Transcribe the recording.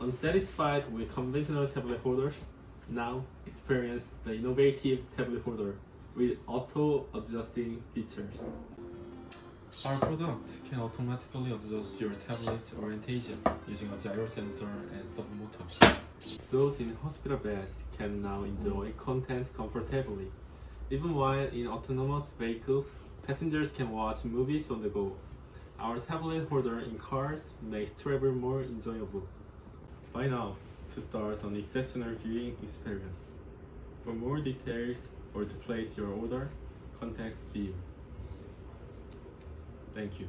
Unsatisfied with conventional tablet holders? Now experience the innovative tablet holder with auto-adjusting features. Our product can automatically adjust your tablet's orientation using a gyro sensor and submotor. Those in hospital beds can now enjoy content comfortably. Even while in autonomous vehicles, passengers can watch movies on the go. Our tablet holder in cars makes travel more enjoyable. Buy now to start an exceptional viewing experience. For more details or to place your order, contact GU. Thank you.